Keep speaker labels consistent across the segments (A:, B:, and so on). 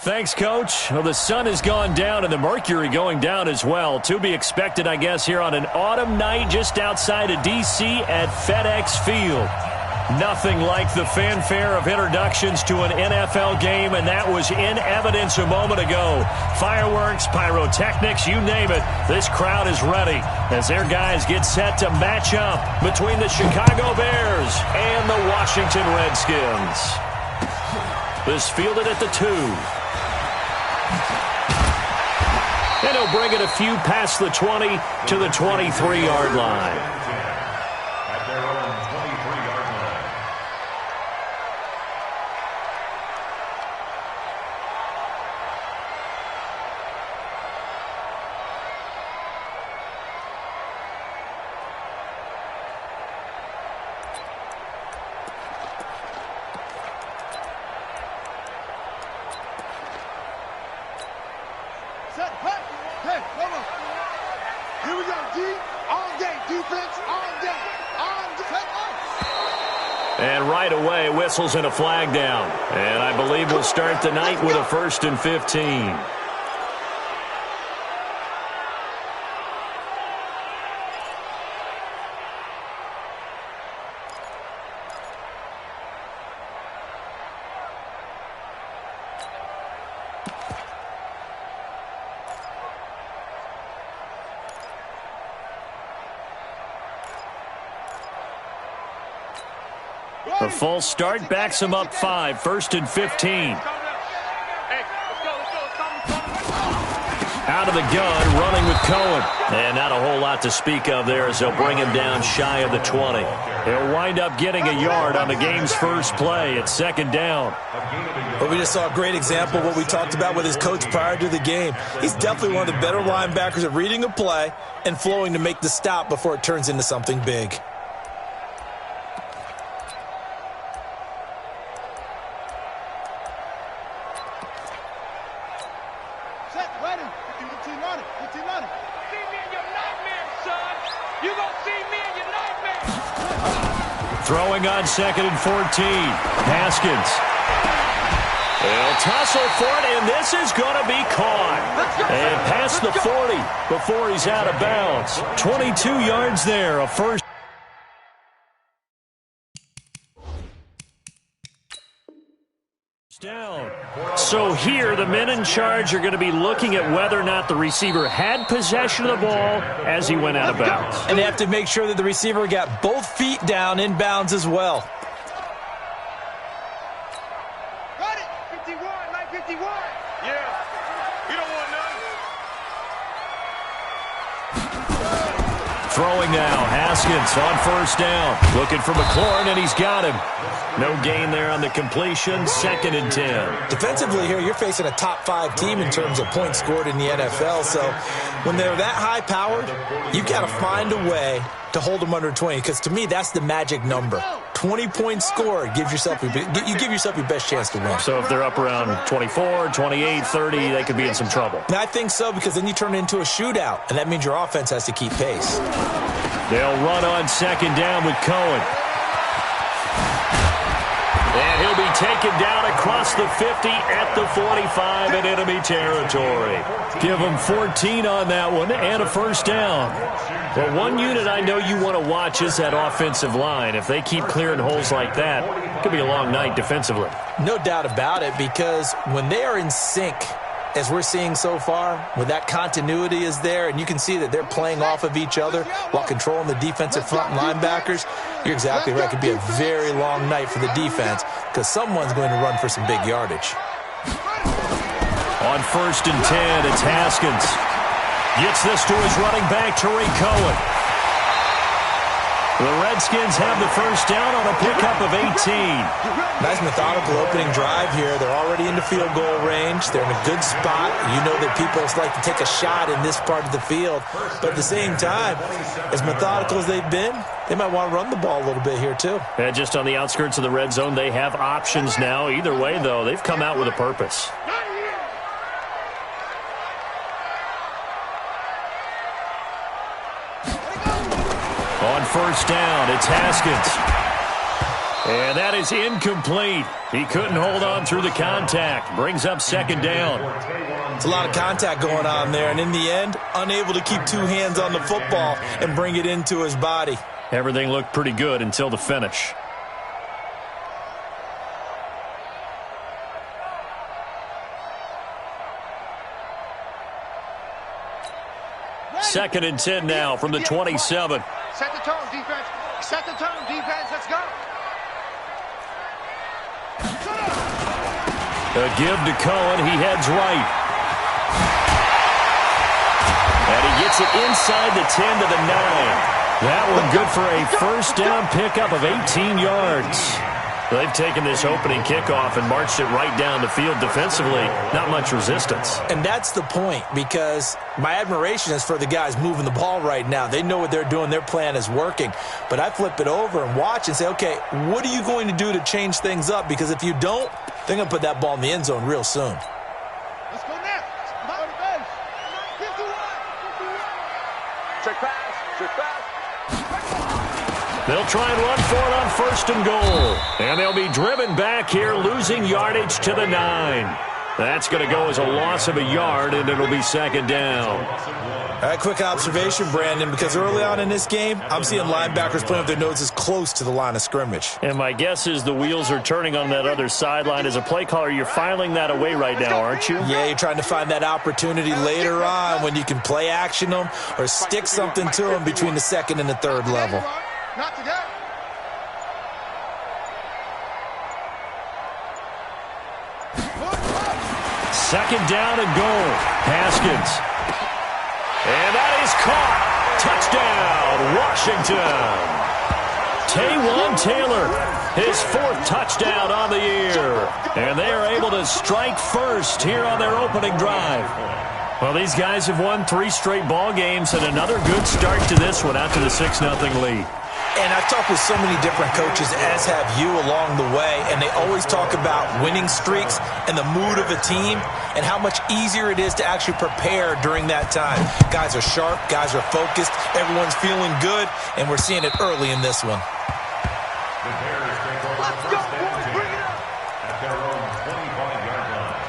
A: Thanks, Coach. Well, the sun has gone down and the mercury going down as well. To be expected, I guess, here on an autumn night just outside of D.C. at FedEx Field. Nothing like the fanfare of introductions to an NFL game, and that was in evidence a moment ago. Fireworks, pyrotechnics, you name it. This crowd is ready as their guys get set to match up between the Chicago Bears and the Washington Redskins. This fielded at the 2. And he'll bring it a few past the 20 to the 23-yard line. And right away, whistles and a flag down. And I believe we'll start the night with a 1st and 15. The full start backs him up 5, 1st and 15. Out of the gun, running with Cohen. And not a whole lot to speak of there as they'll bring him down shy of the 20. He'll wind up getting a yard on the game's first play at 2nd down.
B: Well, we just saw a great example of what we talked about with his coach prior to the game. He's definitely one of the better linebackers at reading a play and flowing to make the stop before it turns into something big.
A: Throwing on 2nd and 14. Haskins. They'll tussle for it, and this is going to be caught. And past the 40 before he's out of bounds. 22 yards there, a first down. So here, the men in charge are going to be looking at whether or not the receiver had possession of the ball as he went out of bounds.
B: And they have to make sure that the receiver got both feet down in bounds as well.
C: Got it. 51, 951. Yeah. You don't want none.
A: Throwing now, Haskins on 1st down. Looking for McLaurin, and he's got him. No gain there on the completion, 2nd and 10.
B: Defensively here, you're facing a top 5 team in terms of points scored in the NFL. So when they're that high-powered, you've got to find a way to hold them under 20. Because to me, that's the magic number. 20 points scored, you give yourself your best chance to win.
A: So if they're up around 24, 28, 30, they could be in some trouble.
B: And I think so, because then you turn it into a shootout, and that means your offense has to keep pace.
A: They'll run on 2nd down with Cohen. And he'll be taken down across the 50 at the 45 in enemy territory. Give him 14 on that one and a 1st down. Well, one unit I know you want to watch is that offensive line. If they keep clearing holes like that, it could be a long night defensively.
B: No doubt about it, because when they are in sync, as we're seeing so far, when that continuity is there and you can see that they're playing off of each other while controlling the defensive front linebackers, you're exactly right. It could be a very long night for the defense because someone's going to run for some big yardage.
A: On 1st and 10, it's Haskins. Gets this to his running back, Tariq Cohen. The Redskins have the 1st down on a pickup of 18.
B: Nice methodical opening drive here. They're already into field goal range. They're in a good spot. You know that people like to take a shot in this part of the field. But at the same time, as methodical as they've been, they might want to run the ball a little bit here too.
A: And just on the outskirts of the red zone, they have options now. Either way, though, they've come out with a purpose. On 1st down, it's Haskins. And that is incomplete. He couldn't hold on through the contact. Brings up second down.
B: It's a lot of contact going on there, and in the end, unable to keep two hands on the football and bring it into his body.
A: Everything looked pretty good until the finish. Second and 10 now from the 27.
C: Set the tone, defense. Set the tone, defense. Let's go.
A: A give to Cohen. He heads right. And he gets it inside the 10 to the 9. That one good for a first down pickup of 18 yards. They've taken this opening kickoff and marched it right down the field defensively. Not much resistance.
B: And that's the point, because my admiration is for the guys moving the ball right now. They know what they're doing. Their plan is working. But I flip it over and watch and say, okay, what are you going to do to change things up? Because if you don't, they're going to put that ball in the end zone real soon.
C: Let's go next. Check pass. Check pass.
A: They'll try and run for it on first and goal. And they'll be driven back here, losing yardage to the 9. That's going to go as a loss of a yard, and it'll be second down.
B: All right, quick observation, Brandon, because early on in this game, I'm seeing linebackers playing with their noses close to the line of scrimmage.
A: And my guess is the wheels are turning on that other sideline. As a play caller, you're filing that away right now, aren't you?
B: Yeah, you're trying to find that opportunity later on when you can play action them or stick something to them between the second and the third level.
C: Not today.
A: Second down and goal. Haskins. And that is caught. Touchdown, Washington. Taywan Taylor, his fourth touchdown on the year. And they are able to strike first here on their opening drive. Well, these guys have won 3 straight ball games and another good start to this one after the 6-0 lead.
B: And I've talked with so many different coaches, as have you, along the way, and they always talk about winning streaks and the mood of a team and how much easier it is to actually prepare during that time. Guys are sharp, guys are focused, everyone's feeling good, and we're seeing it early in this one.
C: Let's go, boys. Bring it up.
D: At their own 25-yard line.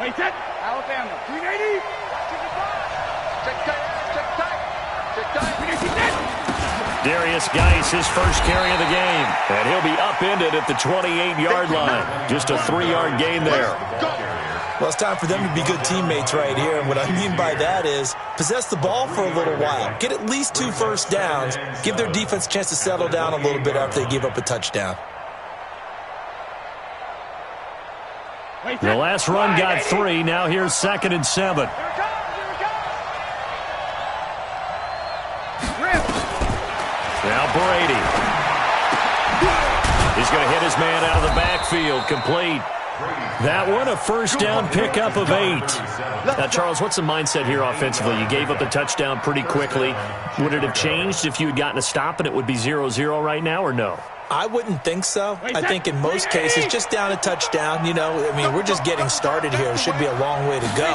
C: Wait, set. Alabama. 380. Check tight. Check tight. Check tight. 380.
A: Darius Geis, his first carry of the game. And he'll be upended at the 28-yard line. Just a 3-yard gain there.
B: Well, it's time for them to be good teammates right here. And what I mean by that is possess the ball for a little while. Get at least 2 first downs. Give their defense a chance to settle down a little bit after they give up a touchdown.
A: The last run got 3. Now here's 2nd and 7. Now Brady. He's going to hit his man out of the backfield. Complete. That one, a first down pickup of 8. Now, Charles, what's the mindset here offensively? You gave up the touchdown pretty quickly. Would it have changed if you had gotten a stop and it would be 0-0 right now, or no?
B: I wouldn't think so. I think in most cases, just down a touchdown, you know, I mean, we're just getting started here. It should be a long way to go.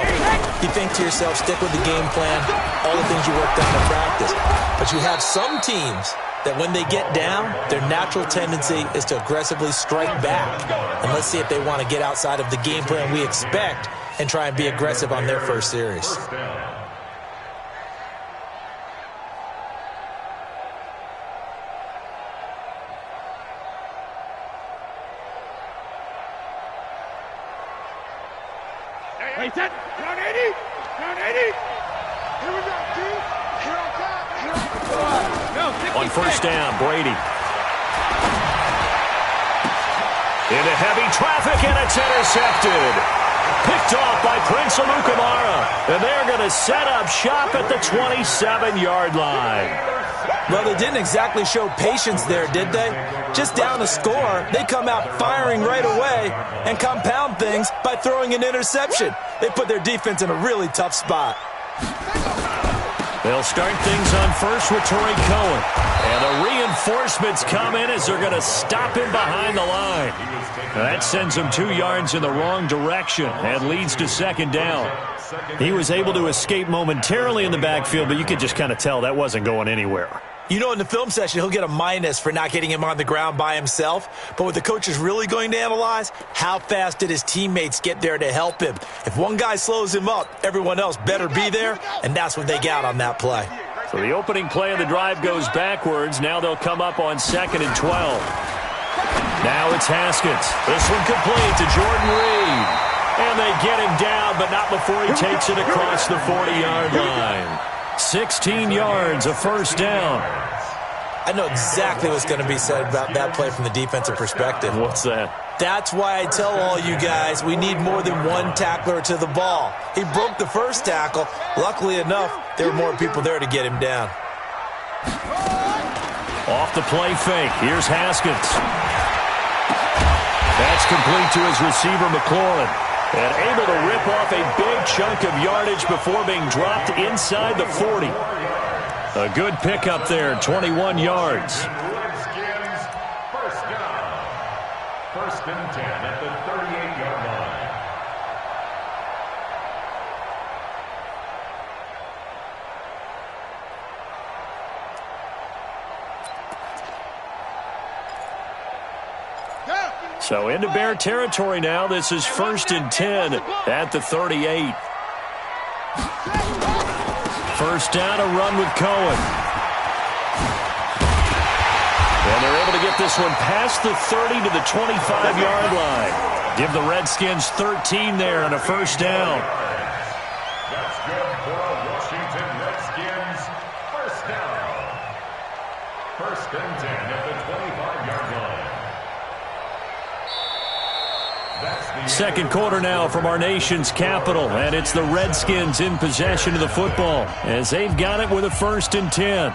B: You think to yourself, stick with the game plan, all the things you worked on in practice. But you have some teams that when they get down, their natural tendency is to aggressively strike back. And let's see if they want to get outside of the game plan we expect and try and be aggressive on their first series.
C: Wait, set. Down 80. Down 80. Here we go, dude. Here on top. Here on top.
A: On first down, Brady. Into heavy traffic, and it's intercepted. Picked off by Prince Amukamara. And they're going to set up shop at the 27-yard line.
B: Well, they didn't exactly show patience there, did they? Just down a score, they come out firing right away and compound things by throwing an interception. They put their defense in a really tough spot.
A: They'll start things on first with Torrey Cohen. And the reinforcements come in as they're going to stop him behind the line. Now that sends him 2 yards in the wrong direction and leads to second down. He was able to escape momentarily in the backfield, but you could just kind of tell that wasn't going anywhere.
B: You know, in the film session, he'll get a minus for not getting him on the ground by himself. But what the coach is really going to analyze, how fast did his teammates get there to help him? If one guy slows him up, everyone else better be there, and that's what they got on that play.
A: So the opening play of the drive goes backwards. Now they'll come up on 2nd and 12. Now it's Haskins. This one complete to Jordan Reed. And they get him down, but not before he takes it across the 40-yard line. 16 yards, a first down.
B: I know exactly what's going to be said about that play from the defensive perspective.
A: What's that?
B: That's why I tell all you guys we need more than one tackler to the ball. He broke the first tackle. Luckily enough, there were more people there to get him down.
A: Off the play fake. Here's Haskins. That's complete to his receiver, McLaurin. And able to rip off a big chunk of yardage before being dropped inside the 40. A good pickup there, 21 yards.
D: Redskins, first down. 1st and 10 at the 38-yard line.
A: So into Bear territory now. This is 1st and 10 at the 38. First down, a run with Cohen. And they're able to get this one past the 30 to the 25-yard line. Give the Redskins 13 there and a first down.
D: That's good for a Washington Redskins first down. 1st and 10 at the 25-yard line.
A: Second quarter now from our nation's capital, and it's the Redskins in possession of the football as they've got it with a 1st and 10.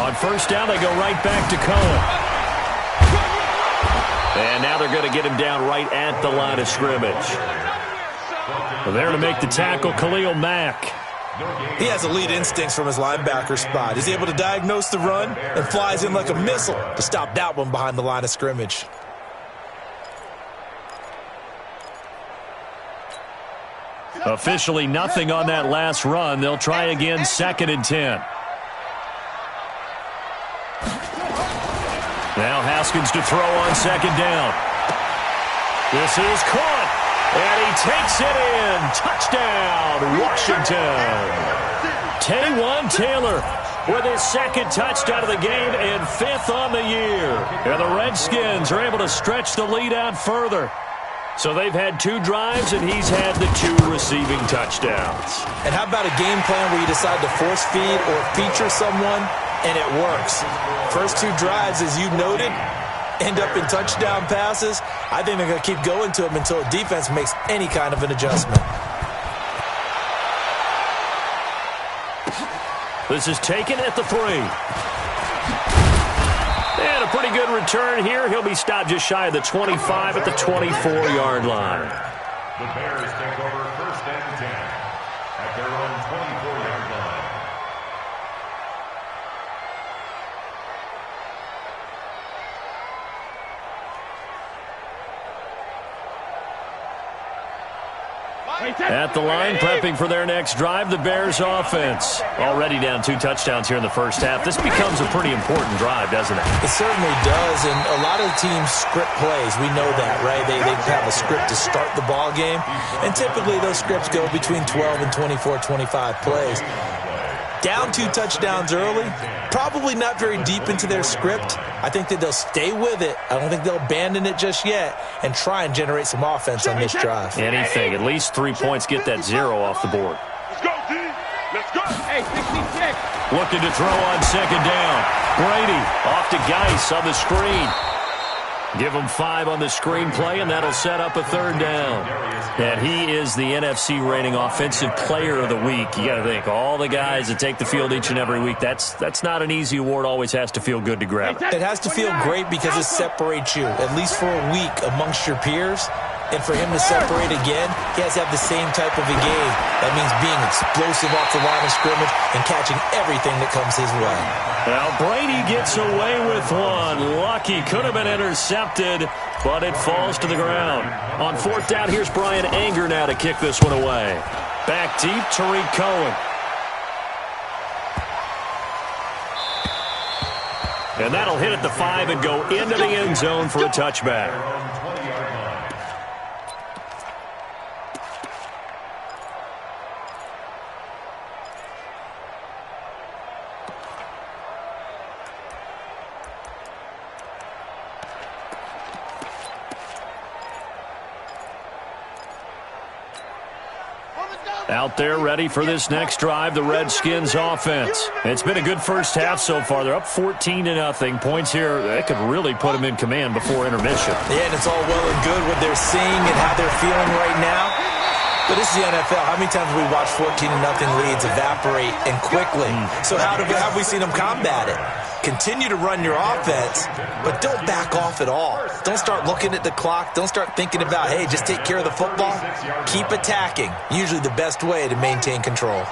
A: On first down, they go right back to Cohen. And now they're going to get him down right at the line of scrimmage. Well, there to make the tackle, Khalil Mack.
B: He has elite instincts from his linebacker spot. He's able to diagnose the run and flies in like a missile to stop that one behind the line of scrimmage.
A: Officially nothing on that last run. They'll try again, 2nd and 10. Now Haskins to throw on 2nd down. This is caught, and he takes it in. Touchdown, Washington. Taywan Taylor with his 2nd touchdown of the game and 5th on the year. And the Redskins are able to stretch the lead out further. So they've had 2 drives, and he's had the 2 receiving touchdowns.
B: And how about a game plan where you decide to force feed or feature someone, and it works? First 2 drives, as you noted, end up in touchdown passes. I think they're going to keep going to them until the defense makes any kind of an adjustment.
A: This is taken at the 3. And a pretty good return here. He'll be stopped just shy of the 25 at the 24-yard line.
D: The Bears take over 1st and 10 at their own 24-yard line.
A: At the line, prepping for their next drive, the Bears offense. Already down 2 touchdowns here in the first half. This becomes a pretty important drive, doesn't it?
B: It certainly does, and a lot of teams script plays. We know that, right? They have a script to start the ball game, and typically those scripts go between 12 and 24, 25 plays. Down 2 touchdowns early, probably not very deep into their script. I think that they'll stay with it. I don't think they'll abandon it just yet and try and generate some offense on this drive.
A: Anything. At least 3 points, get that 0 off the board.
C: Let's go, D. Let's go. Hey, 66.
A: Looking to throw on 2nd down. Brady off to Geis on the screen. Give him 5 on the screenplay, and that'll set up a third down. And he is the NFC rating Offensive Player of the Week. You got to think, all the guys that take the field each and every week, that's not an easy award. Always has to feel good to grab it.
B: It has to feel great because it separates you, at least for a week, amongst your peers. And for him to separate again, he has to have the same type of a game. That means being explosive off the line of scrimmage and catching everything that comes his way.
A: Well, Brady gets away with one. Lucky, could have been intercepted, but it falls to the ground. On 4th down, here's Brian Anger now to kick this one away. Back deep, Tariq Cohen. And that'll hit at the 5 and go into the end zone for a touchback. Out there ready for this next drive, the Redskins offense. It's been a good first half so far. They're up 14-0. Points here, they could really put them in command before intermission.
B: Yeah, and it's all well and good what they're seeing and how they're feeling right now. But this is the NFL. How many times have we watched 14-0 leads evaporate and quickly? So how have we seen them combat it? Continue to run your offense, but don't back off at all. Don't start looking at the clock. Don't start thinking about, hey, just take care of the football. Keep attacking. Usually the best way to maintain control.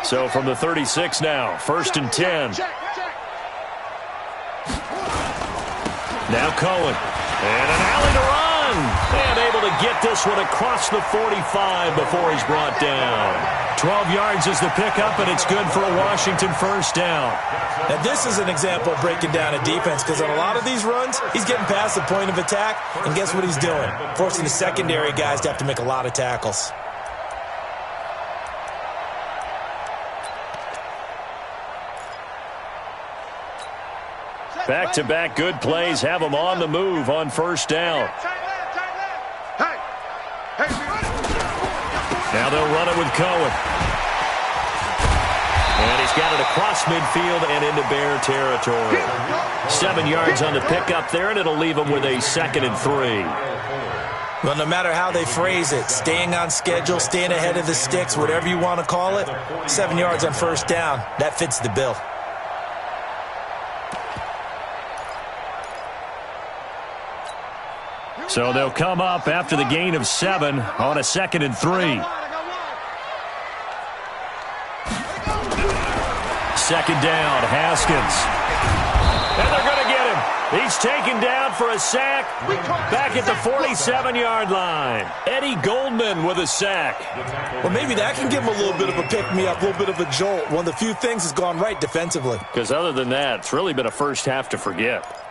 A: So from the 36 now, 1st and 10. Now Cohen. And an alley to run. And able to get this one across the 45 before he's brought down. 12 yards is the pickup, and it's good for a Washington first down.
B: Now, this is an example of breaking down a defense because on a lot of these runs, he's getting past the point of attack, and guess what he's doing? Forcing the secondary guys to have to make a lot of tackles.
A: Back-to-back good plays have them on the move on first down. Now they'll run it with Cohen. And he's got it across midfield and into Bear territory. 7 yards on the pickup there, and it'll leave him with a 2nd and 3.
B: Well, no matter how they phrase it, staying on schedule, staying ahead of the sticks, whatever you want to call it, 7 yards on first down, that fits the bill.
A: So they'll come up after the gain of 7 on a 2nd and 3. 2nd down, Haskins. And they're going to get him. He's taken down for a sack back at the 47-yard line. Eddie Goldman with a sack.
B: Well, maybe that can give him a little bit of a pick-me-up, a little bit of a jolt. One of the few things has gone right defensively.
A: Because other than that, it's really been a first half to forget.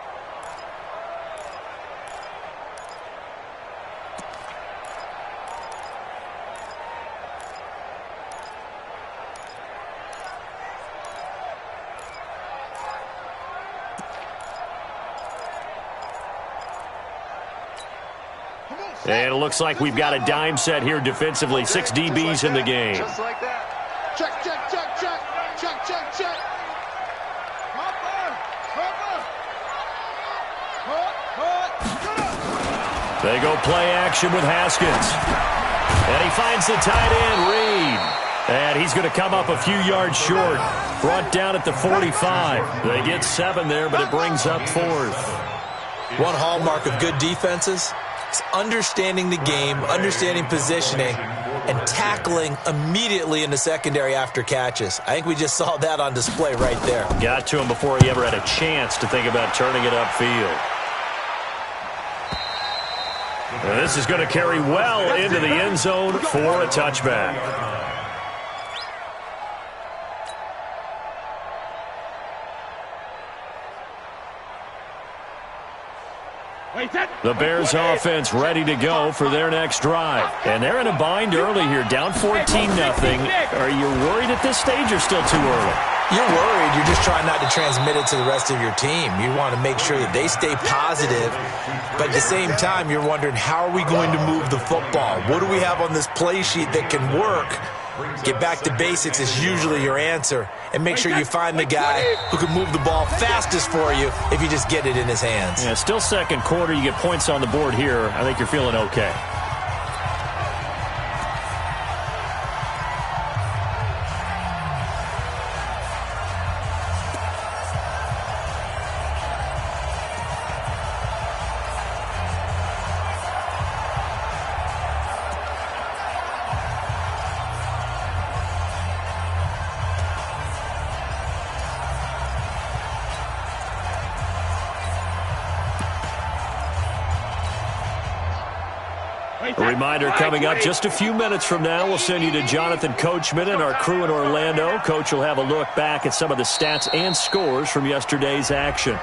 A: And it looks like we've got a dime set here defensively. 6 DBs in the game.
C: Just like that. Check, check, check, check. Check, check, check.
A: They go play action with Haskins. And he finds the tight end, Reed. And he's going to come up a few yards short. Brought down at the 45. They get 7 there, but it brings up 4th.
B: One hallmark of good defenses is understanding the game, understanding positioning, and tackling immediately in the secondary after catches. I think we just saw that on display right there.
A: Got to him before he ever had a chance to think about turning it upfield. And this is going to carry well into the end zone for a touchback. The Bears offense ready to go for their next drive. And they're in a bind early here, down 14-0. Are you worried at this stage or still too early?
B: You're worried. You're just trying not to transmit it to the rest of your team. You want to make sure that they stay positive. But at the same time, you're wondering, how are we going to move the football? What do we have on this play sheet that can work Get back to basics is usually your answer. And make sure you find the guy who can move the ball fastest for you if you just get it in his hands.
A: Yeah, still second quarter. You get points on the board here. I think you're feeling okay. A reminder coming up just a few minutes from now. We'll send you to Jonathan Coachman and our crew in Orlando. Coach will have a look back at some of the stats and scores from yesterday's action.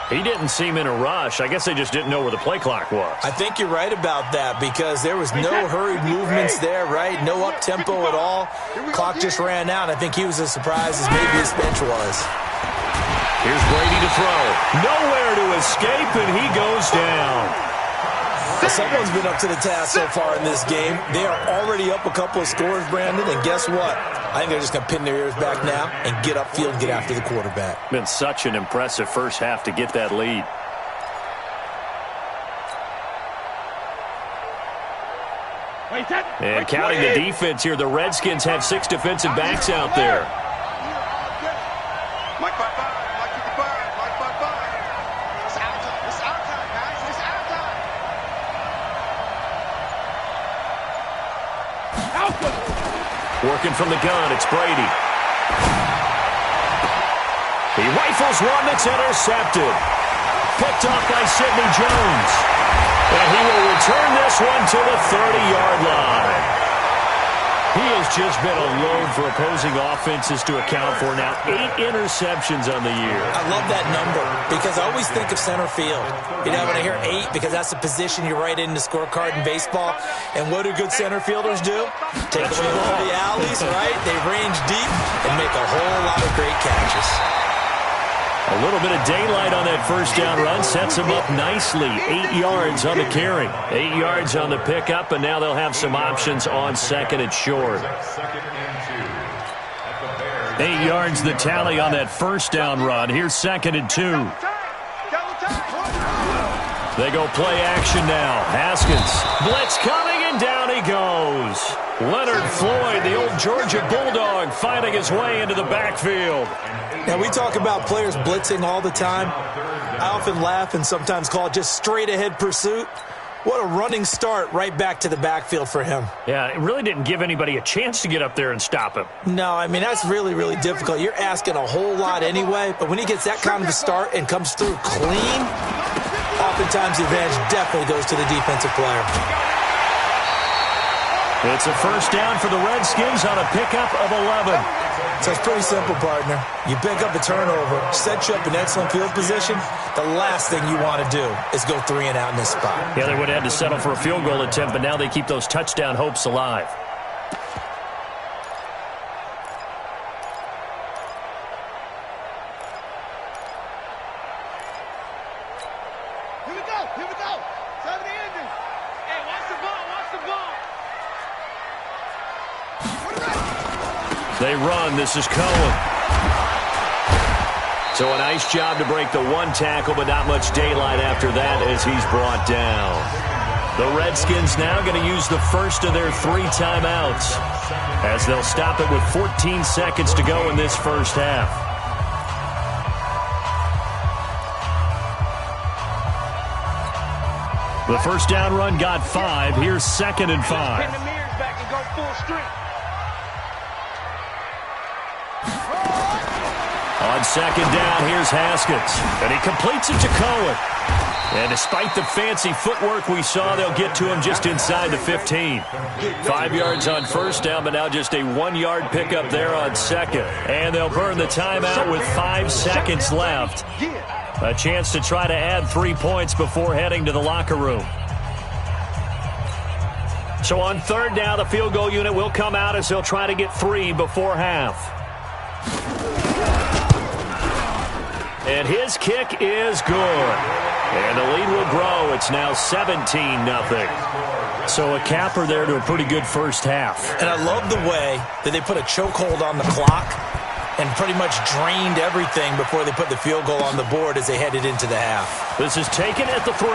A: He didn't seem in a rush. I guess they just didn't know where the play clock was.
B: I think you're right about that because there was no hurried movements there, right? No up-tempo at all. Clock just ran out. I think he was as surprised as maybe his bench was.
A: Here's Brady to throw. Nowhere to escape, and he goes down.
B: Someone's been up to the task so far in this game. They are already up a couple of scores, Brandon, and guess what? I think they're just going to pin their ears back now and get upfield and get after the quarterback.
A: Been such an impressive first half to get that lead. And counting the defense here, the Redskins have 6 defensive backs out there. Working from the gun, it's Brady. He rifles one that's intercepted. Picked off by Sidney Jones. And he will return this one to the 30-yard line. He has just been a load for opposing offenses to account for now. 8 interceptions on the year.
B: I love that number because I always think of center field. You know, when I hear 8, because that's the position you write in the scorecard in baseball. And what do good center fielders do? Take the ball to the alleys, right? They range deep and make a whole lot of great catches.
A: A little bit of daylight on that first down run sets them up nicely. 8 yards on the carry. 8 yards on the pickup, and now they'll have some options on second and short. 8 yards the tally on that first down run. Here's second and 2. They go play action now. Haskins, blitz coming, and down he goes. Leonard Floyd, the old Georgia Bulldog, finding his way into the backfield.
B: Now, we talk about players blitzing all the time. I often laugh and sometimes call it just straight-ahead pursuit. What a running start right back to the backfield for him.
A: Yeah, it really didn't give anybody a chance to get up there and stop him.
B: No, I mean, that's really, really difficult. You're asking a whole lot anyway, but when he gets that kind of a start and comes through clean, oftentimes the advantage definitely goes to the defensive player.
A: It's a first down for the Redskins on a pickup of 11.
B: So it's pretty simple, partner. You pick up a turnover, set you up in excellent field position. The last thing you want to do is go 3 and out in this spot.
A: Yeah, they would have had to settle for a field goal attempt, but now they keep those touchdown hopes alive.
C: Here we go. 70 inches. Hey, watch the ball.
A: They run. This is Cohen. So a nice job to break the 1 tackle, but not much daylight after that as he's brought down. The Redskins now going to use the first of their 3 timeouts as they'll stop it with 14 seconds to go in this first half. The first down run got 5. Here's second and 5.
C: Pin the mirrors back and go full strength.
A: On second down, here's Haskins. And he completes it to Cohen. And despite the fancy footwork we saw, they'll get to him just inside the 15. 5 yards on first down, but now just a 1-yard pickup there on second. And they'll burn the timeout with 5 seconds left. A chance to try to add 3 points before heading to the locker room. So on third down, the field goal unit will come out as they'll try to get 3 before half. And his kick is good. And the lead will grow. It's now 17-0. So a capper there to a pretty good first half.
B: And I love the way that they put a chokehold on the clock and pretty much drained everything before they put the field goal on the board as they headed into the half.
A: This is taken at the 3.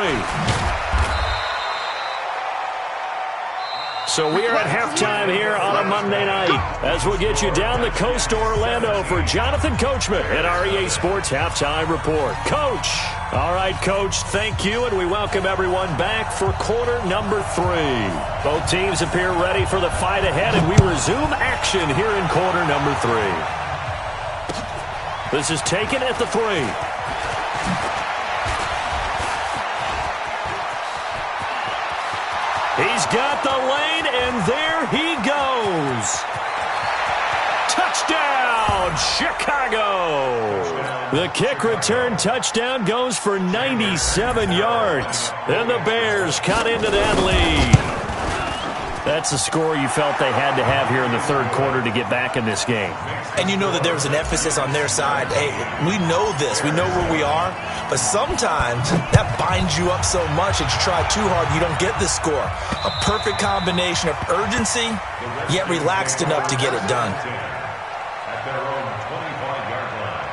A: So we are at halftime here on a Monday night as we'll get you down the coast to Orlando for Jonathan Coachman at our EA Sports Halftime Report. Coach. All right, Coach, thank you, and we welcome everyone back for quarter number 3. Both teams appear ready for the fight ahead, and we resume action here in quarter number 3. This is taken at the 3. He's got the lane, and there he goes. Touchdown, Chicago. The kick return touchdown goes for 97 yards. And the Bears cut into that lead. That's the score you felt they had to have here in the third quarter to get back in this game.
B: And you know that there was an emphasis on their side. Hey, we know this. We know where we are. But sometimes that binds you up so much that you try too hard, you don't get the score. A perfect combination of urgency, yet relaxed enough to get it done.
D: At their own 25-yard line.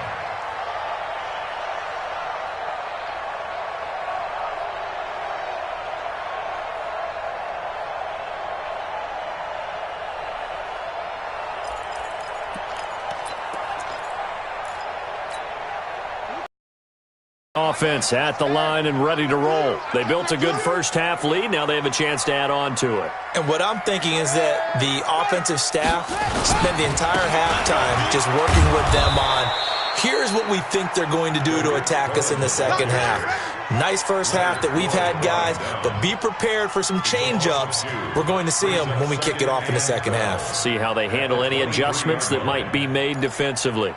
A: Offense at the line and ready to roll. They built a good first half lead. Now they have a chance to add on to it.
B: And what I'm thinking is that the offensive staff spent the entire halftime just working with them on, here's what we think they're going to do to attack us in the second half. Nice first half that we've had, guys, but be prepared for some change-ups. We're going to see them when we kick it off in the second half.
A: See how they handle any adjustments that might be made defensively.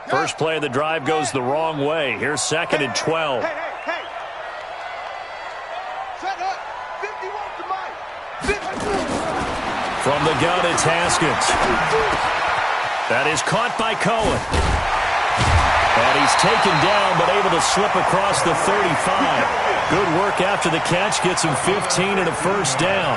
A: First play of the drive goes the wrong way. Here's 2nd and 12.
C: Hey. Set up. 51 to Mike.
A: From the gun, it's Haskins. That is caught by Cohen. And he's taken down, but able to slip across the 35. Good work after the catch. Gets him 15 and a first down.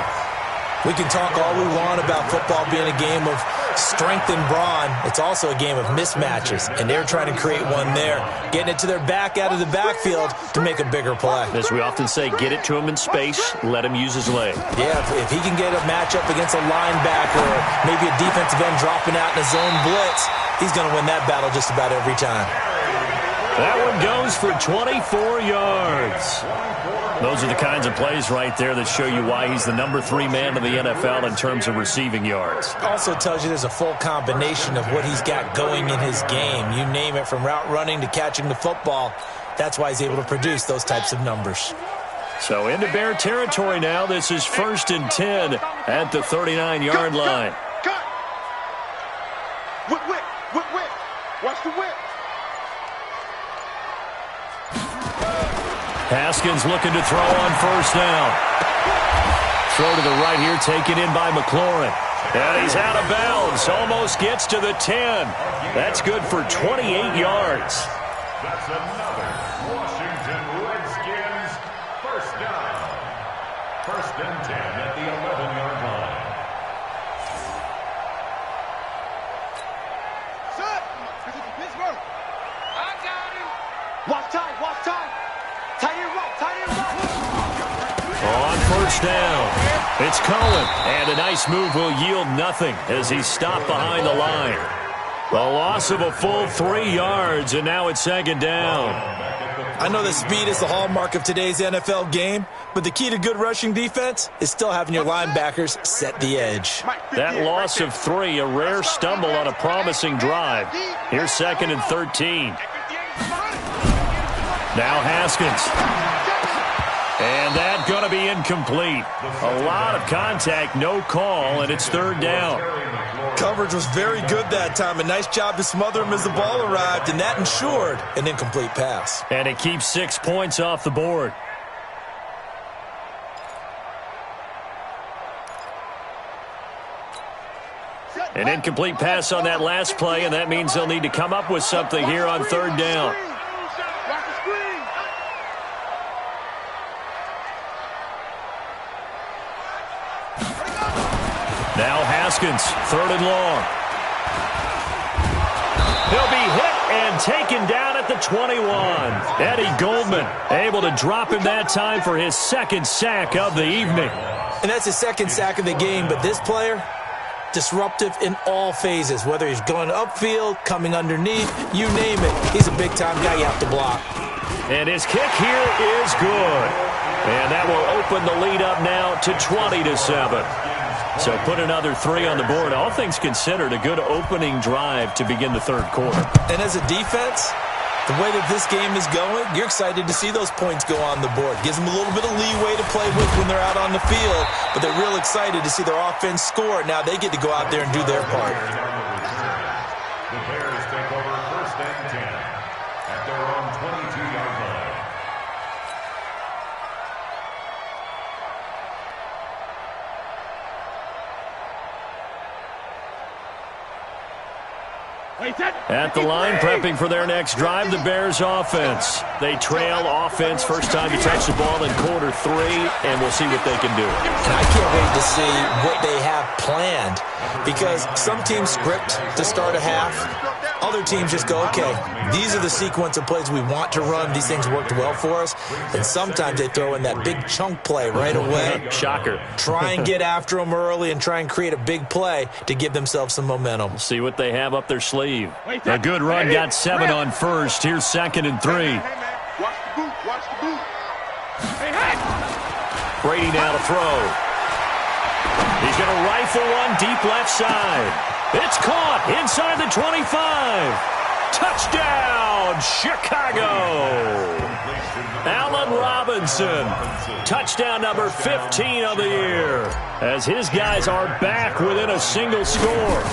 B: We can talk all we want about football being a game of strength and brawn. It's also a game of mismatches, and they're trying to create one there, getting it to their back out of the backfield to make a bigger play.
A: As we often say, get it to him in space, let him use his leg.
B: Yeah, if he can get a matchup against a linebacker or maybe a defensive end dropping out in a zone blitz, he's going to win that battle just about every time.
A: That one goes for 24 yards. Those are the kinds of plays right there that show you why he's the number 3 man in the NFL in terms of receiving yards.
B: Also tells you there's a full combination of what he's got going in his game. You name it, from route running to catching the football. That's why he's able to produce those types of numbers.
A: So into Bear territory now. This is 1st and 10 at the 39-yard line.
C: Cut. Whip. Watch the whip.
A: Haskins looking to throw on first down. Throw to the right here, taken in by McLaurin. And he's out of bounds. Almost gets to the 10. That's good for 28 yards.
D: That's another Washington Redskins first down. 1st and 10 at the 11-yard line.
C: Son, this is Pittsburgh. I got him. Watch time. Tight end right.
A: On first down, it's Cohen. And a nice move will yield nothing as he's stopped behind the line. A loss of a full 3 yards, and now it's 2nd down.
B: I know that speed is the hallmark of today's NFL game, but the key to good rushing defense is still having your linebackers set the edge.
A: That loss of 3, a rare stumble on a promising drive. Here's 2nd and 13. Now Haskins. And that's going to be incomplete. A lot of contact, no call, and it's 3rd down.
B: Coverage was very good that time. A nice job to smother him as the ball arrived, and that ensured an incomplete pass.
A: And it keeps 6 points off the board. An incomplete pass on that last play, and that means they'll need to come up with something here on third down. Now Haskins, third and long. He'll be hit and taken down at the 21. Eddie Goldman able to drop him that time for his second sack of the evening.
B: And that's his second sack of the game, but this player, disruptive in all phases, whether he's going upfield, coming underneath, you name it. He's a big-time guy you have to block.
A: And his kick here is good. And that will open the lead up now to 20-7. So put another 3 on the board. All things considered, a good opening drive to begin the third quarter.
B: And as a defense, the way that this game is going, you're excited to see those points go on the board. Gives them a little bit of leeway to play with when they're out on the field, but they're real excited to see their offense score. Now they get to go out there and do their part.
D: The Bears take over first and 10 at their own 22-yard line.
A: At the line, prepping for their next drive, the Bears offense. They trail offense first time to touch the ball in quarter 3, and we'll see what they can do.
B: And I can't wait to see what they have planned, because some teams script to start a half. Other teams just go, okay, these are the sequence of plays we want to run. These things worked well for us. And sometimes they throw in that big chunk play right away.
A: Shocker.
B: Try and get after them early and try and create a big play to give themselves some momentum.
A: See what they have up their sleeve. A good run, got 7 on first. Here's 2nd and 3.
C: Hey, man. Watch the boot. Watch the boot. Hey.
A: Brady now to throw. He's going to rifle one deep left side. It's caught inside the 25. Touchdown, Chicago. Allen Robinson. Touchdown number 15 of the year. As his guys are back within a single score.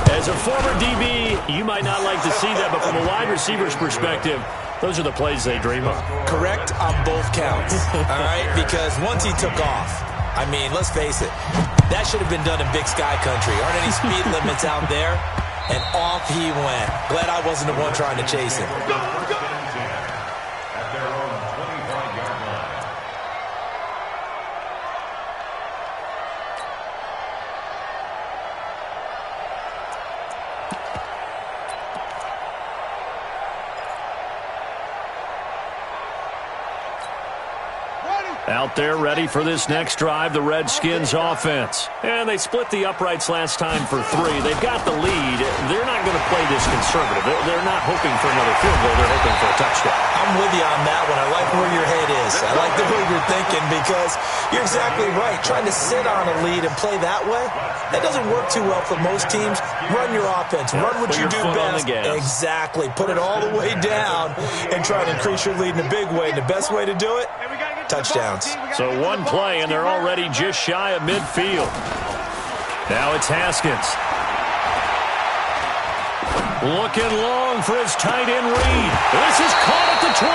A: As a former DB, you might not like to see that, but from a wide receiver's perspective, those are the plays they dream of.
B: Correct on both counts, all right? Because once he took off, I mean, let's face it, that should have been done in Big Sky Country. Aren't any speed limits out there? And off he went. Glad I wasn't the one trying to chase him.
D: At their own 25-yard line.
A: Out there ready for this next drive, the Redskins offense. And they split the uprights last time for 3. They've got the lead. They're not going to play this conservative. They're not hoping for another field goal. They're hoping for a touchdown.
B: I'm with you on that one. I like where your head is. I like the way you're thinking, because you're exactly right. Trying to sit on a lead and play that way, that doesn't work too well for most teams. Run your offense. Run what you do best. Exactly. Put it all the way down and try to increase your lead in a big way. And the best way to do it, touchdowns.
A: So one play, and they're already just shy of midfield. Now it's Haskins. Looking long for his tight end read. This is caught at the 20.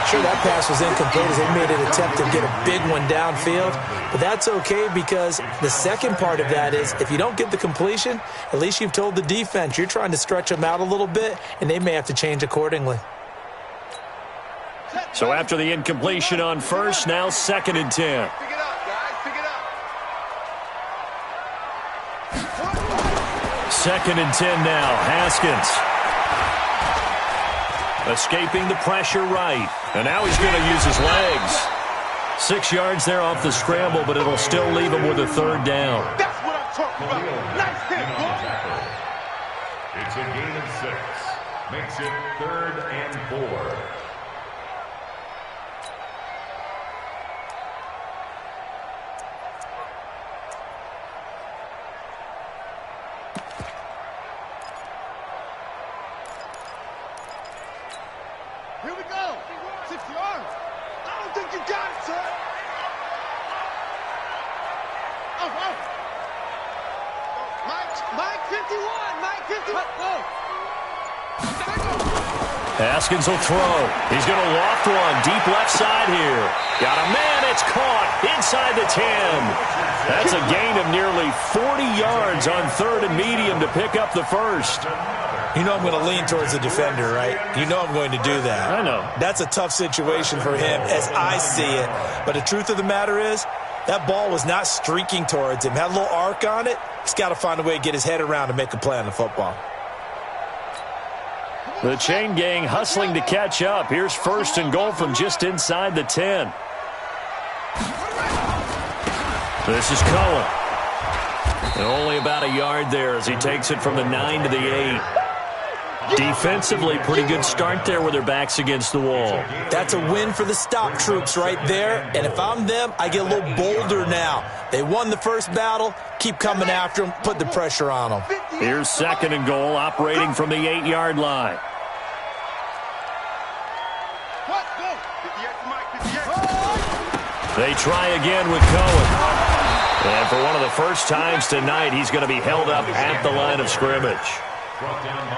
B: Sure, that pass was incomplete as they made an attempt to get a big one downfield. But that's okay, because the second part of that is if you don't get the completion, at least you've told the defense you're trying to stretch them out a little bit, and they may have to change accordingly.
A: So after the incompletion on first, now 2nd and 10.
C: Pick it up, guys. Pick it up.
A: 2nd and 10 now. Haskins. Escaping the pressure right. And now he's going to use his legs. 6 yards there off the scramble, but it'll still leave him with a 3rd down.
C: That's what I'm talking about. Nice hit, boy.
D: It's a gain of 6. Makes it 3rd and 4.
C: Here we go. 6 yards. I don't think you got it, sir. Oh. Mike 51. Mike 51. Oh.
A: Haskins will throw. He's going to loft one deep left side here. Got a man it's caught inside the 10. That's a gain of nearly 40 yards on 3rd and medium to pick up the first.
B: You know I'm going to lean towards the defender, right? You know I'm going to do that.
A: I know.
B: That's a tough situation for him as I see it. But the truth of the matter is, that ball was not streaking towards him. Had a little arc on it. He's got to find a way to get his head around and make a play on the football.
A: The chain gang hustling to catch up. Here's 1st and goal from just inside the 10. This is Cohen. And only about a yard there as he takes it from the 9 to the 8. Defensively, pretty good start there with their backs against the wall.
B: That's a win for the stop troops right there. And if I'm them, I get a little bolder now. They won the first battle. Keep coming after them. Put the pressure on them.
A: Here's 2nd and goal, operating from the 8-yard line. They try again with Cohen. And for one of the first times tonight, he's going to be held up at the line of scrimmage.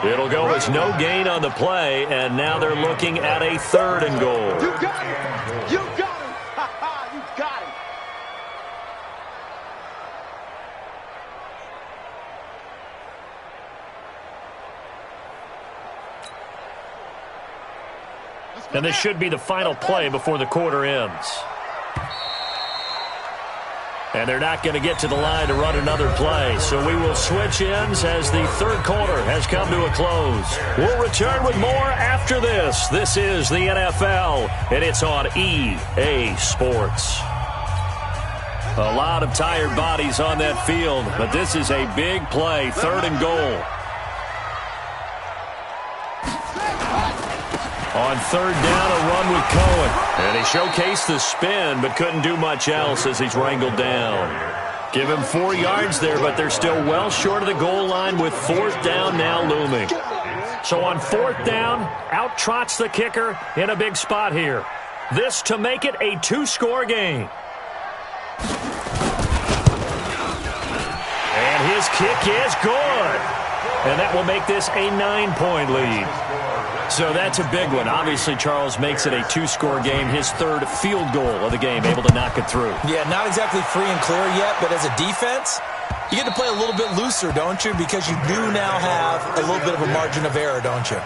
A: It'll go as no gain on the play, and now they're looking at a 3rd and goal.
C: You got him. You got him. Ha-ha, you got him.
A: And this should be the final play before the quarter ends. And they're not going to get to the line to run another play. So we will switch ends as the 3rd quarter has come to a close. We'll return with more after this. This is the NFL, and it's on EA Sports. A lot of tired bodies on that field, but this is a big play, 3rd and goal. On 3rd down, a run with Cohen. And he showcased the spin, but couldn't do much else as he's wrangled down. Give him 4 yards there, but they're still well short of the goal line with 4th down now looming. So on 4th down, out trots the kicker in a big spot here. This to make it a 2-score game. And his kick is good. And that will make this a 9-point lead. So that's a big one. Obviously, Charles makes it a 2-score game. His 3rd field goal of the game, able to knock it through.
B: Yeah, not exactly free and clear yet, but as a defense, you get to play a little bit looser, don't you? Because you do now have a little bit of a margin of error, don't you?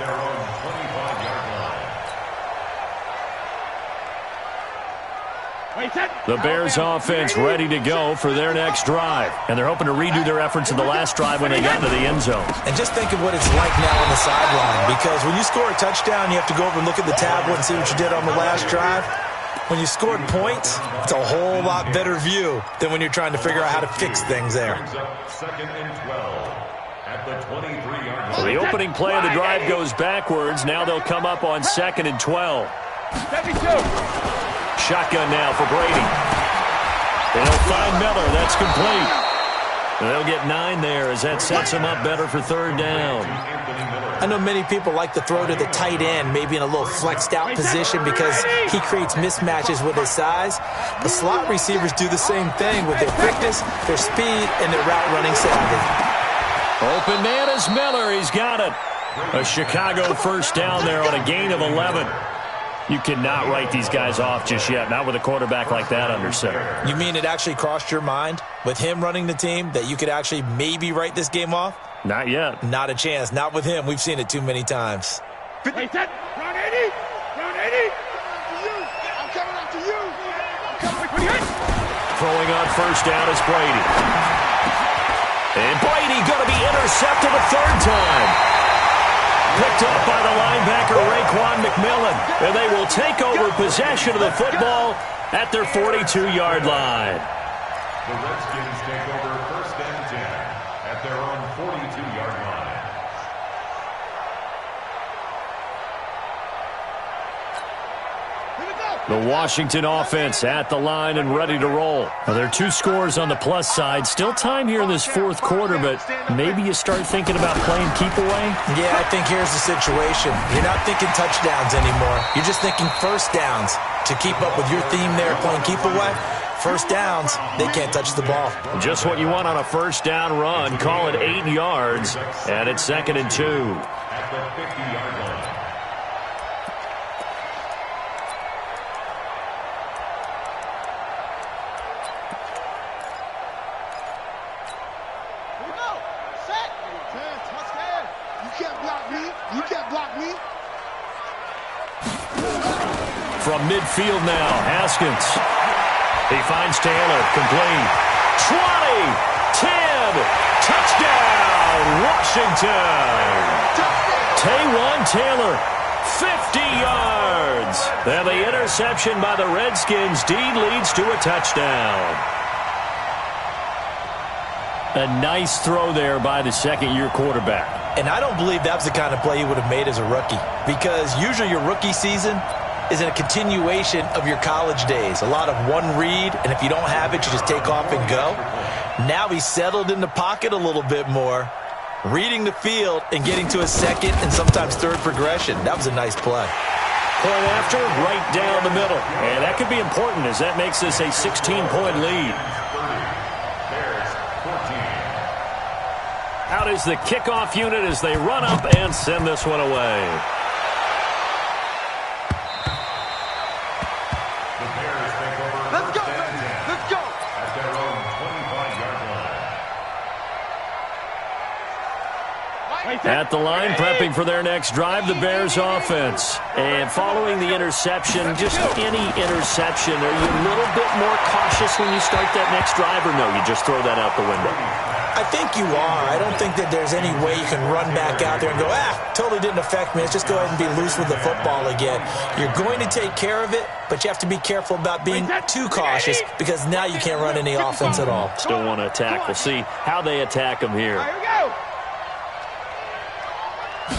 A: The Bears offense ready to go for their next drive. And they're hoping to redo their efforts in the last drive when they got into the end zone.
B: And just think of what it's like now on the sideline. Because when you score a touchdown, you have to go over and look at the tablet and see what you did on the last drive. When you scored points, it's a whole lot better view than when you're trying to figure out how to fix things there.
D: 2nd and 12 at the 23-yard line.
A: So the opening play of the drive goes backwards. Now they'll come up on 2nd and 12.
C: 72.
A: Shotgun now for Brady. They'll find Miller. That's complete. They'll get 9 there as that sets them up better for 3rd down.
B: I know many people like to throw to the tight end, maybe in a little flexed out position because he creates mismatches with his size. The slot receivers do the same thing with their quickness, their speed, and their route running savvy.
A: Open man is Miller. He's got it. A Chicago 1st down there on a gain of 11. You cannot write these guys off just yet, not with a quarterback like that under center.
B: You mean it actually crossed your mind with him running the team that you could actually maybe write this game off?
A: Not yet.
B: Not a chance. Not with him. We've seen it too many times.
C: Wait, set. Round 80. Round 80. I'm coming after you. I'm coming for you.
A: Throwing on 1st down is Brady. And Brady going to be intercepted a 3rd time. Picked up by the linebacker, Raekwon McMillan. And they will take over possession of the football at their 42-yard line.
D: The Redskins take over 1st and 10 at their own 42-yard line.
A: The Washington offense at the line and ready to roll. Now, there are 2 scores on the plus side. Still time here in this 4th quarter, but maybe you start thinking about playing keep away?
B: Yeah, I think here's the situation. You're not thinking touchdowns anymore. You're just thinking 1st downs. To keep up with your theme there, playing keep away, 1st downs, they can't touch the ball.
A: Just what you want on a 1st down run. Call it 8 yards, and it's 2nd and 2.
D: At the 50-yard line.
C: block me. You can't block me.
A: From midfield now, Haskins. He finds Taylor, complete. 20, 10, touchdown, Washington. Taywan Taylor, 50 yards. And the interception by the Redskins. Dean leads to a touchdown. A nice throw there by the second-year quarterback.
B: And I don't believe that was the kind of play he would have made as a rookie, because usually your rookie season is in a continuation of your college days. A lot of one read, and if you don't have it, you just take off and go. Now he's settled in the pocket a little bit more, reading the field and getting to a second and sometimes third progression. That was a nice play.
A: Point after, right down the middle. And that could be important as that makes this a 16-point lead. Out is the kickoff unit as they run up and send this one away.
D: The Bears take over.
C: Let's go, let's go.
D: At their own 25-yard line.
A: At the line, prepping for their next drive, the Bears offense. And following the interception, just any interception, are you a little bit more cautious when you start that next drive, or no, you just throw that out the window?
B: I think you are. I don't think that there's any way you can run back out there and go, totally didn't affect me. Let's just go ahead and be loose with the football again. You're going to take care of it, but you have to be careful about being too cautious because now you can't run any offense at all.
A: Still want to attack. We'll see how they attack him here.
C: Here we go.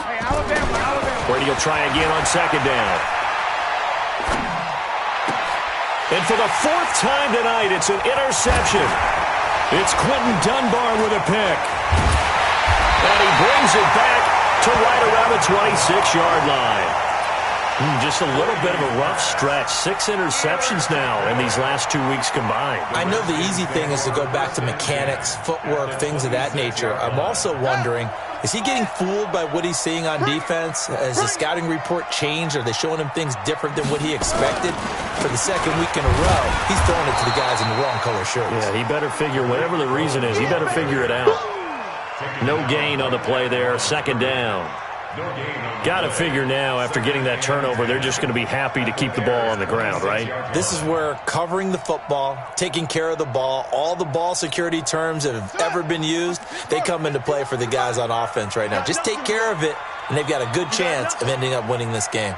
C: Hey, Alabama.
A: Brady will try again on second down. And for the fourth time tonight, it's an interception. It's Quentin Dunbar with a pick. And he brings it back to right around the 26-yard line. Just a little bit of a rough stretch. 6 interceptions now in these last 2 weeks combined.
B: I know the easy thing is to go back to mechanics, footwork, things of that nature. I'm also wondering, is he getting fooled by what he's seeing on defense? Has the scouting report changed? Are they showing him things different than what he expected? For the second week in a row, he's throwing it to the guys in the wrong color shirts.
A: Yeah, he better figure, whatever the reason is, he better figure it out. No gain on the play there, second down. Got to figure now, after getting that turnover, they're just going to be happy to keep the ball on the ground, right?
B: This is where covering the football, taking care of the ball, all the ball security terms that have ever been used, they come into play for the guys on offense right now. Just take care of it, and they've got a good chance of ending up winning this game.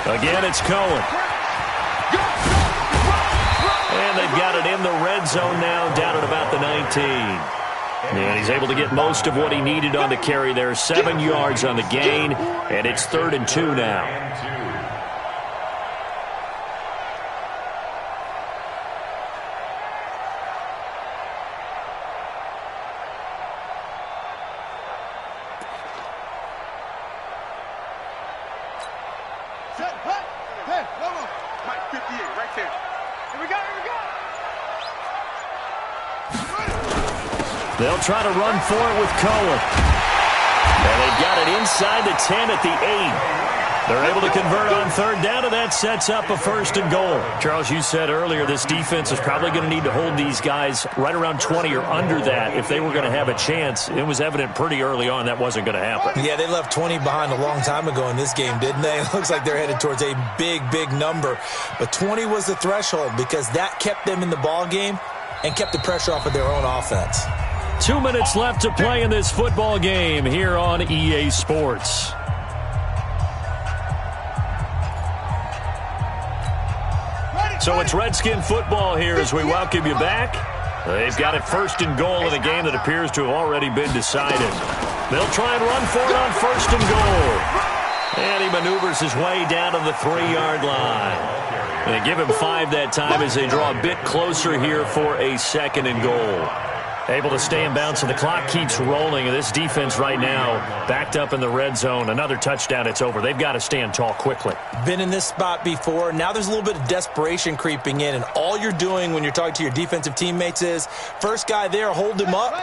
A: Again, it's Cohen. And they've got it in the red zone now, down at about the 19. And he's able to get most of what he needed on the carry there. 7 yards on the gain, and it's 3rd and 2 now.
C: Hey, Lobo. Mike 58, right there. Here we go.
A: They'll try to run for it with Cohen. And they've got it inside the 10 at the 8. They're able to convert on 3rd down, and that sets up a 1st and goal. Charles, you said earlier this defense is probably going to need to hold these guys right around 20 or under that if they were going to have a chance. It was evident pretty early on that wasn't going to happen.
B: Yeah, they left 20 behind a long time ago in this game, didn't they? It looks like they're headed towards a big number. But 20 was the threshold because that kept them in the ball game and kept the pressure off of their own offense.
A: 2 minutes left to play in this football game here on EA Sports. So it's Redskin football here as we welcome you back. They've got it 1st and goal in a game that appears to have already been decided. They'll try and run for it on 1st and goal. And he maneuvers his way down to the 3-yard line. And they give him 5 that time as they draw a bit closer here for a 2nd and goal. Able to stay in bounds, and the clock keeps rolling. And this defense right now backed up in the red zone. Another touchdown, it's over. They've got to stand tall quickly.
B: Been in this spot before. Now there's a little bit of desperation creeping in, and all you're doing when you're talking to your defensive teammates is first guy there, hold him up.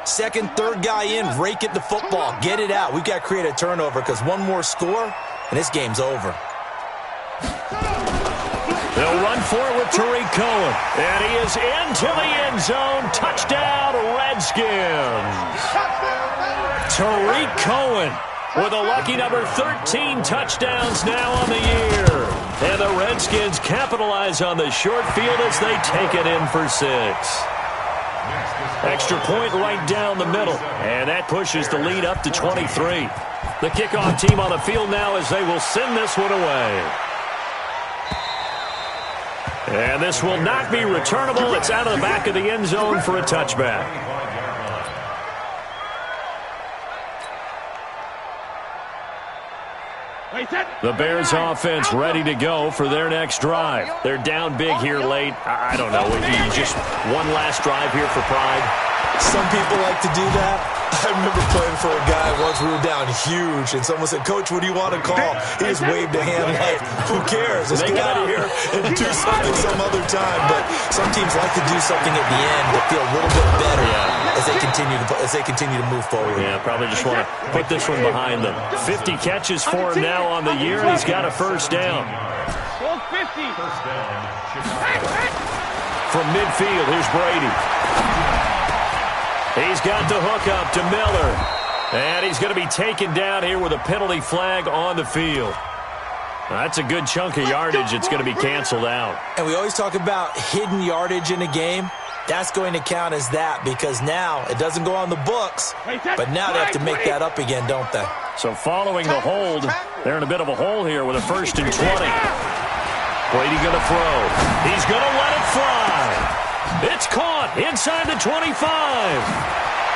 B: Second, third guy in, rake it the football. Get it out. We've got to create a turnover because one more score, and this game's over.
A: They'll run for it with Tariq Cohen. And he is into the end zone. Touchdown, Redskins. Tariq Cohen with a lucky number 13 touchdowns now on the year. And the Redskins capitalize on the short field as they take it in for 6. Extra point right down the middle. And that pushes the lead up to 23. The kickoff team on the field now as they will send this one away. And this will not be returnable. It's out of the back of the end zone for a touchback. The Bears offense ready to go for their next drive. They're down big here late. I don't know. Just one last drive here for pride.
B: Some people like to do that. I remember playing for a guy once. We were down huge, and someone said, "Coach, what do you want to call?" He just waved a hand like, "Who cares? Let's get out of here and do something some other time." But some teams like to do something at the end to feel a little bit better as they continue to move forward.
A: Yeah, probably just want to put this one behind them. 50 catches for him now on the year, and he's got a first down. From midfield, here's Brady. He's got the hook up to Miller. And he's going to be taken down here with a penalty flag on the field. That's a good chunk of yardage. It's going to be canceled out.
B: And we always talk about hidden yardage in a game. That's going to count as that because now it doesn't go on the books, but now they have to make that up again, don't they?
A: So following the hold, they're in a bit of a hole here with a 1st and 20. Brady going to throw. He's going to let it fly. It's caught inside the 25.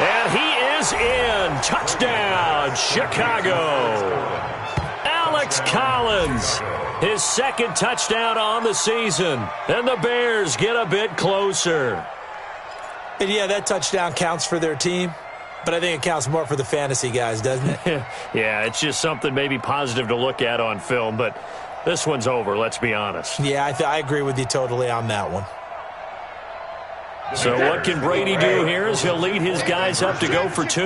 A: And he is in. Touchdown, Chicago. Alex Collins, his 2nd touchdown on the season. And the Bears get a bit closer.
B: And yeah, that touchdown counts for their team, but I think it counts more for the fantasy guys, doesn't it?
A: Yeah, it's just something maybe positive to look at on film, but this one's over, let's be honest.
B: Yeah, I agree with you totally on that one.
A: So what can Brady do here as he'll lead his guys up to go for 2?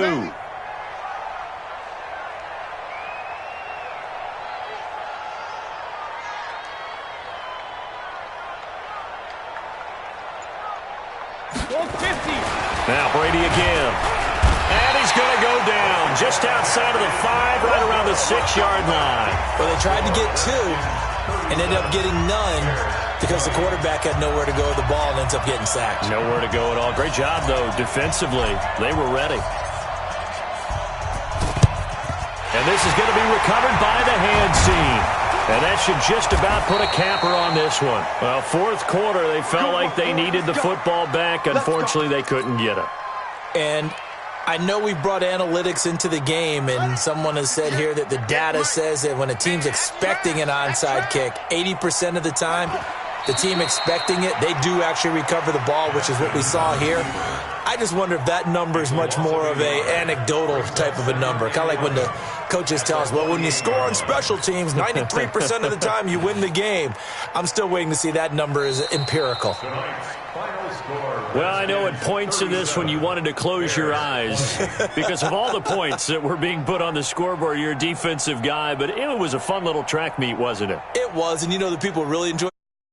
A: Now Brady again. And he's going to go down just outside of the 5, right around the 6-yard line.
B: Well, they tried to get 2 and ended up getting none because the quarterback had nowhere to go with the ball and ends up getting sacked.
A: Nowhere to go at all. Great job, though, defensively. They were ready. And this is going to be recovered by the hand team. And that should just about put a capper on this one. Well, 4th quarter, they felt like they needed the football back. Unfortunately, they couldn't get it.
B: And I know we brought analytics into the game, and someone has said here that the data says that when a team's expecting an onside kick, 80% of the time, the team expecting it, they do actually recover the ball, which is what we saw here. I just wonder if that number is much more of a anecdotal type of a number. Kind of like when the coaches tell us, well, when you score on special teams, 93% of the time you win the game. I'm still waiting to see that number is empirical.
A: Well, I know at points in this one you wanted to close your eyes because of all the points that were being put on the scoreboard. You're a defensive guy, but it was a fun little track meet, wasn't it?
B: It was, and you know the people really enjoyed